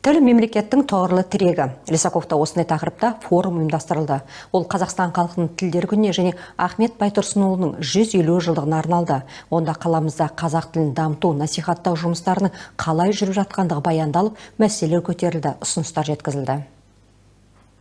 Тіл мемлекеттің тоғырлы тірегі. Лисаковта осындай тақырыпта форум ұйымдастырылды. Ол Қазақстан халқының тілдер күніне және Ахмет Байтұрсынұлының 150 жылдығына арналды. Онда қаламызда қазақ тілін дамыту, насихаттау жұмыстарының қалай жүріп жатқандығы баяндалып, мәселелер көтерілді, ұсыныстар жеткізілді.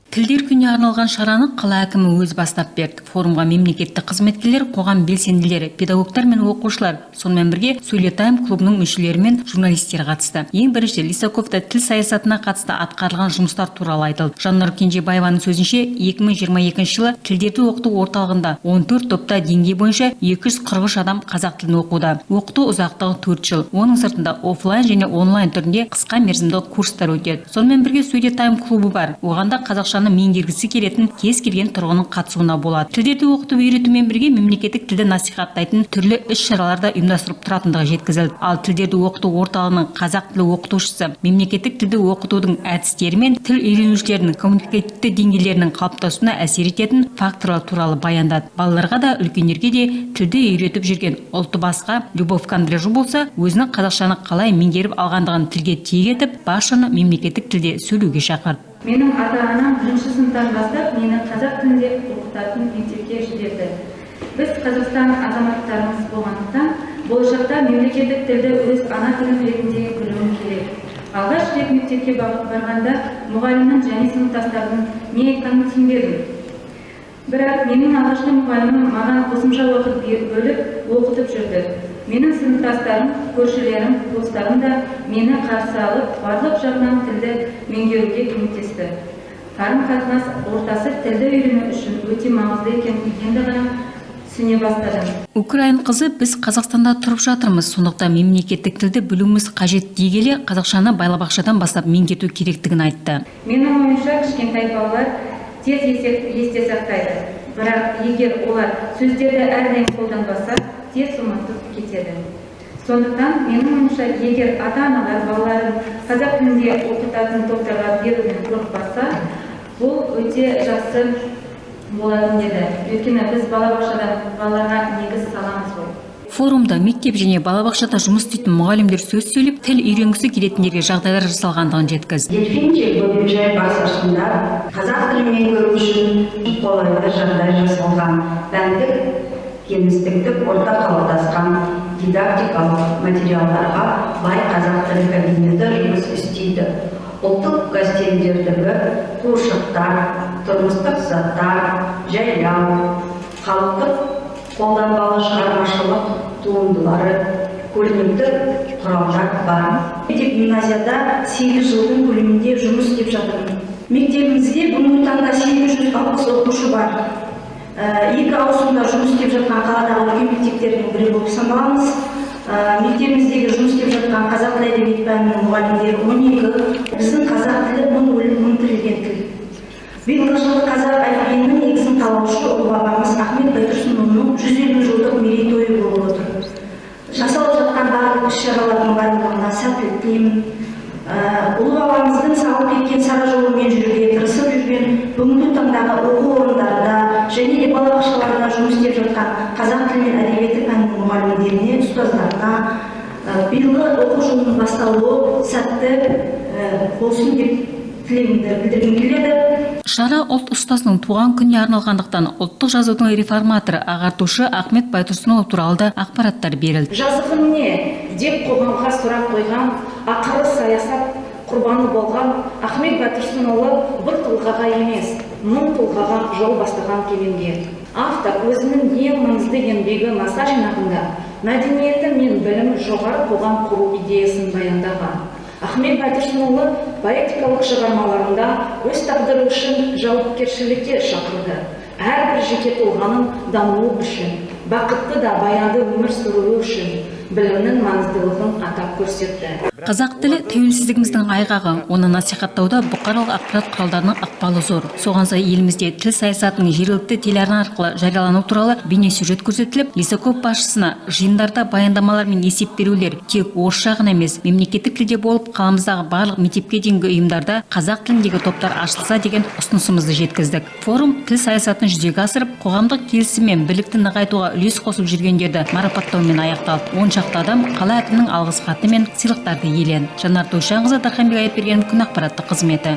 Тілдер күніне арналған шараны қала әкімі өз бастап берді. Форумға мемлекеттік қызметкерлер, қоғам белсенділері, педагогтар мен оқушылар, сонымен бірге Сөйле Тайм клубының мүшелері мен журналистер қатысты. Ең бірінші Лисаковта тіл саясатына қатысты атқарылған жұмыстар туралы айтылды. Жаннұр Кенжебаеваның сөзінше, 2022 жылы тілдерді оқыту орталығында 14 топта деңгей бойынша 243 адам қазақ тілін оқуда. Оқыту ұзақтығы 4 жыл. Оның сыртында офлайн және онлайн түрінде қысқа мерзімді курстар өтеді. Сонымен бірге Сөйле Тайм клубы бар. Оғанда қазақша меңгергісі келетін кез келген тұрғынның қатысуына болады. Тілдерді оқытып үйретумен бірге мемлекеттік тілді насихаттайтын түрлі іс-шараларда ұйымдастырып тұратындығы жеткізілді. Ал тілдерді оқыту орталығының қазақ тілі оқытушысы мемлекеттік тілді оқытудың әдістері мен тіл үйренушілерінің коммуникативті деңгейлерінің қалыптасуына әсер ететін факторлар туралы баяндады. Балаларға да үлкендерге де тілді үйретіп жүрген ұлты басқа Любовь Кандрежу болса, өзінің қазақшаны қалай меңгеріп алғандығын тілге тиек етіп, баршаны мемлекеттік тілде сөйлеуге шақырды. Менің ата-анам 1-ші сыныптан бастап мені қазақ тілінде оқытатын мектепке жіберді. Біз Қазақстан азаматтарымыз болғандықтан, болашақта мемлекеттік тілді өз ана тілім ретінде білуім керек. Алғаш рет мектепке барғанда мұғалімнің және сыныптастардың не айтқанын түсінбедім. Бірақ менің алғашқы мұғалімім маған қосымша уақыт бөліп оқытып жүрді. Менің сыныптастарым, көршілерім, достарым да мені қарсы алып, барлық жағынан тілді меңгеруге көмектесті. Қарым-қатынас ортасы тілді үйрену үшін өте маңызды екенін енді ғана түсіне бастадым. Украин қызы біз Қазақстанда тұрып жатырмыз, сондықтан мемлекеттік тілді білуіміз қажет дей келе, қазақшаны балабақшадан бастап меңгерту керектігін айтты. Менің ойымша, кішкентай балалар тез есте сақтайды. Бірақ егер олар сөздерді әрдайым қолданбаса, тез ұмытып кетеді. Сондықтан менің ойымша, егер ата-аналар балаларын қазақ тілінде оқытатын топтарға беруден қорықпаса, бұл өте жақсы болатын еді. Өйткені біз балабақшадан балаларға негіз саламыз ғой. Форумда мектеп және балабақшада жұмыс істейтін мұғалімдер сөз сөйлеп, тіл үйренгісі келетіндерге жағдайлар жасалғандығын жеткізді. Дельфинчик бөбекжай базасында қазақ тілін меңгеру үшін қолайлы жағдай жасалған. Пәндік кеңістіктік орта қалыптасқан, дидактикалық материалдарға бай қазақ тілі кабинеті жұмыс істейді. Ұлттық гостиндердегі қуыршақтар, тұрмыстық заттар, жайлау, халықтық қолданбалы шығармашылық туындылары, көрнекті құралдар бар. Мектеп гимназияда 8 жылдың көлемінде жұмыс істеп жатырмын. Мектебімізде бүгінгі таңда 860 оқушы бар. 2 ауысымда жұмыс істеп жатқан қаладағы үлкен мектептердің бірі болып саналамыз. Мектебіміздегі жұмыс істеп жатқан қазақ тілі әдебиет пәнінің мұғалімдері 12, біздің қазақ тілі 1000 өлім 1000 тірілген тіл. Биылғы жылы қазақ әліпбиінің негізін қалаушы ұлы бабамыз Ахмет Байтұрсынұлының 150 жылдық мерейтойы болып отыр. Жасалып жатқан барлық іс-шаралардың барлығына сәттілік тілеймін. Ұлы бабамыздың салып кеткен сара жолымен жүруге тырысып жүрген бүгінгі таңдағы оқу орындарында және де балабақшаларда жұмыс істеп жатқан қазақ тілі мен әдебиеті пәнінің мұғалімдеріне, ұстаздарына биылғы оқу жылының басталуы сәтті болсын деп білдіргім келеді. Шара ұлт ұстазының туған күніне арналғандықтан ұлттық жазудың реформаторы, ағартушы Ахмет Байтұрсынұлы туралы ақпараттар берілді. Жазығым не деп қоғамға сұрақ қойған, ақыры саясат құрбаны болған Ахмет Байтұрсынұлы бір тұлғаға емес, 1000 тұлғаға жол бастаған кемеңгер. Автор өзінің ең маңызды еңбегі маса жинағында мәдениеті мен білімі жоғары қоғам құру идеясын баяндаған. Ахмет Байтұрсынұлы поэтикалық шығармаларында өз тағдыры үшін жауапкершілікке шақырды. Әрбір жеке тұлғаның дамуы үшін, бақытты да баянды өмір сүруі үшін білімнің маңыздылығын атап көрсетті. Қазақ тілі тәуелсіздігіміздің айғағы, оны насихаттауда бұқаралық ақпарат құралдарының ықпалы зор. Соған сай елімізде тіл саясатының жергілікті телеарна арқылы жариялану туралы бейнесюжет көрсетіліп, Лисаков басшысына жиындарда баяндамалар мен есеп берулер тек орысша ғана емес, мемлекеттік тілде болып, қаламыздағы барлық мектепке дейінгі ұйымдарда қазақ тіліндегі топтар ашылса деген ұсынысымызды жеткіздік. Форум тіл саясатын жүзеге асырып, қоғамдық келісім мен бірлікті нығайтуға үлес қосып жүргендерді марапаттаумен аяқталды. шақты адам қала әкімінің алғыс хаты мен сыйлықтарды иеленді. Жанар Тойшанқызы, Дахамбек Айыпбергенов, күн ақпараттық қызметі.